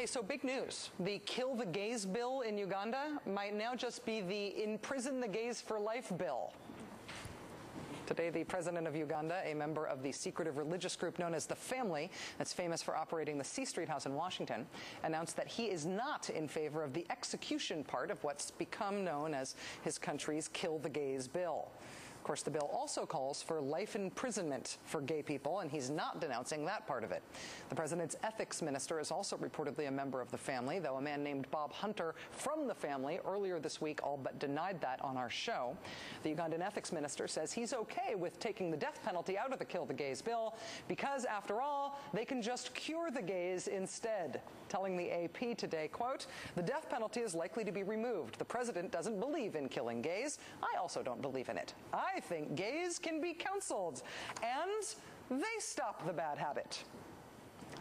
Hey, so big news. The Kill the Gays bill in Uganda might now just be the Imprison the Gays for Life bill. Today, the president of Uganda, a member of the secretive religious group known as the Family, that's famous for operating the C Street House in Washington, announced that he is not in favor of the execution part of what's become known as his country's Kill the Gays bill. Of course, the bill also calls for life imprisonment for gay people, and he's not denouncing that part of it. The president's ethics minister is also reportedly a member of the Family, though a man named Bob Hunter from the Family earlier this week all but denied that on our show. The Ugandan ethics minister says he's okay with taking the death penalty out of the Kill the Gays bill because, after all, they can just cure the gays instead, telling the AP today, quote, "The death penalty is likely to be removed. The president doesn't believe in killing gays. I also don't believe in it. I think gays can be counseled, and they stop the bad habit."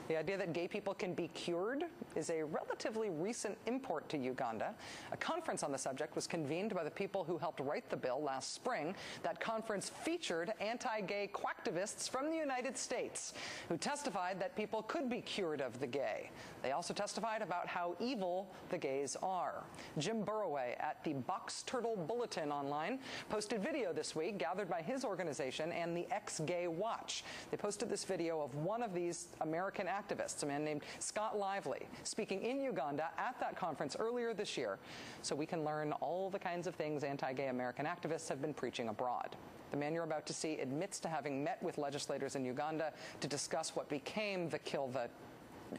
The idea that gay people can be cured is a relatively recent import to Uganda. A conference on the subject was convened by the people who helped write the bill last spring. That conference featured anti-gay quacktivists from the United States who testified that people could be cured of the gay. They also testified about how evil the gays are. Jim Burroway at the Box Turtle Bulletin online posted video this week gathered by his organization and the Ex-Gay Watch. They posted this video of one of these American activists, a man named Scott Lively, speaking in Uganda at that conference earlier this year, so we can learn all the kinds of things anti-gay American activists have been preaching abroad. The man you're about to see admits to having met with legislators in Uganda to discuss what became the Kill the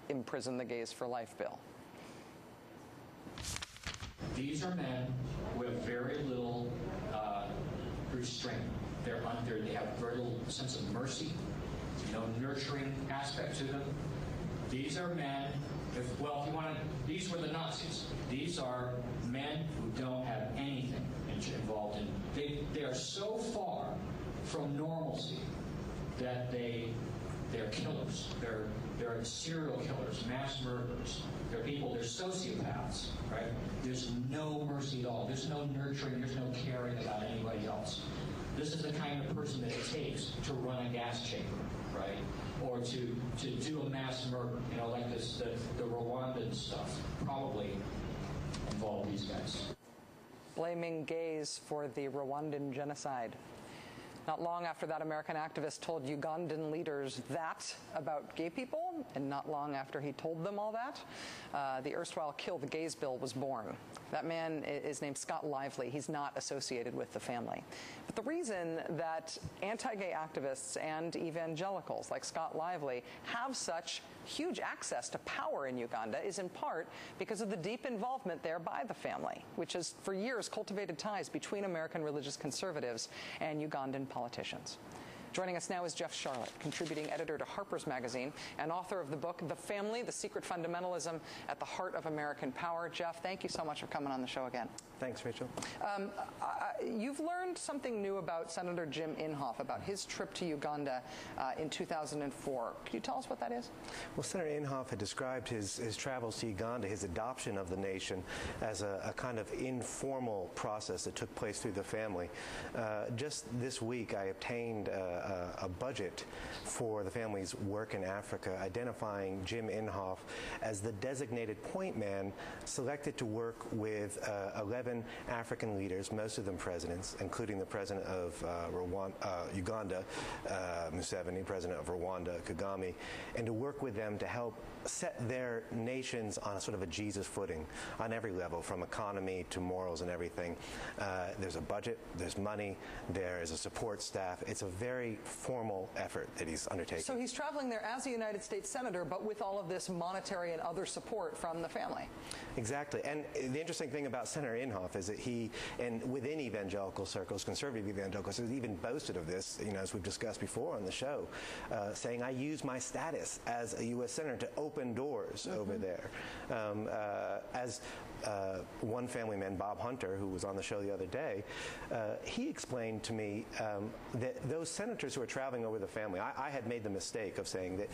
Imprison the Gays for Life bill. These are men with very little restraint. They have very little sense of mercy, no nurturing aspect to them. These are men, these were the Nazis. These are men who don't have anything involved in. They are so far from normalcy that they're killers. They're serial killers, mass murderers. They're sociopaths, right? There's no mercy at all. There's no nurturing, there's no caring about anybody else. This is the kind of person that it takes to run a gas chamber, right? Or to do a mass murder, like this, the Rwandan stuff probably involved these guys. Blaming gays for the Rwandan genocide. Not long after that American activist told Ugandan leaders that about gay people, and not long after he told them all that, the erstwhile Kill the Gays bill was born. That man is named Scott Lively. He's not associated with the Family. But the reason that anti-gay activists and evangelicals like Scott Lively have such huge access to power in Uganda is in part because of the deep involvement there by the Family, which has for years cultivated ties between American religious conservatives and Ugandan politicians. Joining us now is Jeff Sharlet, contributing editor to Harper's Magazine and author of the book The Family, The Secret Fundamentalism at the Heart of American Power. Jeff, thank you so much for coming on the show again. Thanks, Rachel. You've learned something new about Senator Jim Inhofe, about his trip to Uganda in 2004. Can you tell us what that is? Well, Senator Inhofe had described his travels to Uganda, his adoption of the nation, as a kind of informal process that took place through the Family. Just this week, I obtained a budget for the Family's work in Africa, identifying Jim Inhofe as the designated point man selected to work with 11 African leaders, most of them presidents, including the president of Uganda, Museveni, president of Rwanda, Kagame, and to work with them to help set their nations on a sort of a Jesus footing on every level, from economy to morals and everything. There's a budget, there's money, there is a support staff. It's a very formal effort that he's undertaking. So he's traveling there as a United States Senator, but with all of this monetary and other support from the Family. Exactly. And the interesting thing about Senator Inhofe is that he, and within evangelical circles, conservative evangelical circles, even boasted of this, as we've discussed before on the show, saying, I use my status as a U.S. Senator to open doors over there. As one family man, Bob Hunter, who was on the show the other day, he explained to me that those senators who are traveling over the Family, I had made the mistake of saying that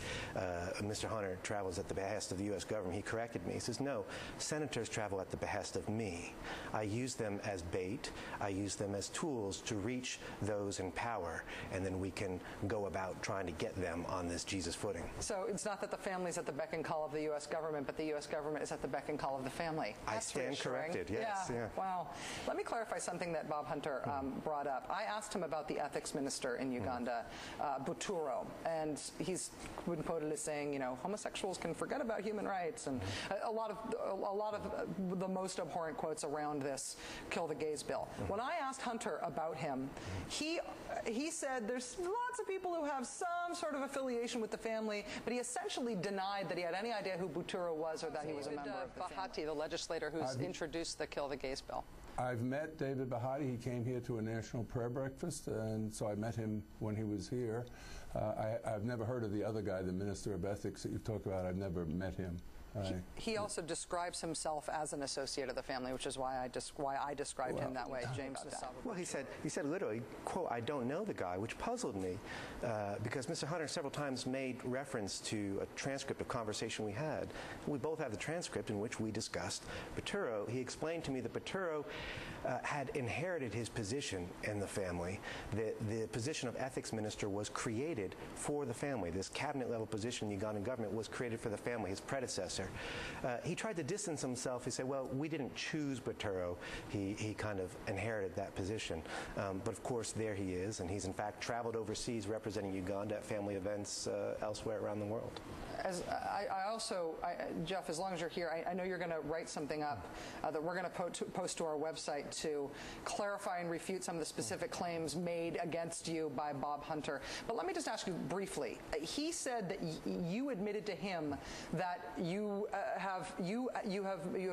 Mr. Hunter travels at the behest of the U.S. government. He corrected me. He says, no, senators travel at the behest of me. I use them as bait. I use them as tools to reach those in power, and then we can go about trying to get them on this Jesus footing. So it's not that the family's at the beck and call of the U.S. government, but the U.S. government is at the beck and call of the family. I stand corrected, yes. Yeah. Wow. Let me clarify something that Bob Hunter brought up. I asked him about the ethics minister in Uganda, Buturo, and he's been quoted as saying, you know, homosexuals can forget about human rights, and a lot of the most abhorrent quotes around this kill the gays bill. When I asked Hunter about him, he said there's lots of people who have some sort of affiliation with the family, but he essentially denied that he had any idea who Buturo was or that he was a member of the family. The legislator who's introduced the kill the gays bill. I've met David Bahati. He came here to a national prayer breakfast, and so I met him when he was here. I've never heard of the other guy, the Minister of Ethics that you've talked about. I've never met him. He also describes himself as an associate of the family, which is why I described him that way, James Nassau. Well, he said literally, quote, "I don't know the guy," which puzzled me because Mr. Hunter several times made reference to a transcript of conversation we had. We both have the transcript in which we discussed Buturo. He explained to me that Buturo had inherited his position in the family. The position of ethics minister was created for the family. This cabinet-level position in the Ugandan government was created for the family, his predecessor. He tried to distance himself. He said, well, we didn't choose Buturo. He kind of inherited that position. But of course, there he is, and he's in fact traveled overseas representing Uganda at family events elsewhere around the world. Jeff, as long as you're here, I know you're going to write something up that we're going to post to our website to clarify and refute some of the specific claims made against you by Bob Hunter. But let me just ask you briefly. He said that you admitted to him that you have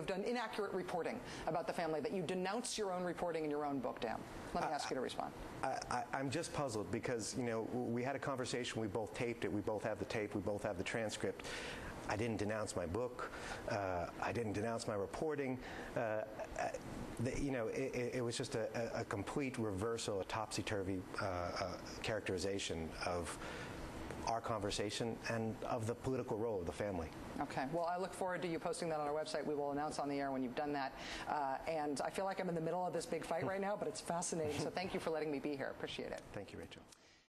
done inaccurate reporting about the family, that you denounce your own reporting in your own book, Dan. Let me ask you to respond. I'm just puzzled because, you know, we had a conversation, we both taped it, we both have the tape, we both have the transcript. I didn't denounce my book. I didn't denounce my reporting. You know, it was just a complete reversal, a topsy-turvy characterization of our conversation and of the political role of the family. Okay. Well, I look forward to you posting that on our website. We will announce on the air when you've done that. And I feel like I'm in the middle of this big fight right now, but it's fascinating. So thank you for letting me be here. Appreciate it. Thank you, Rachel.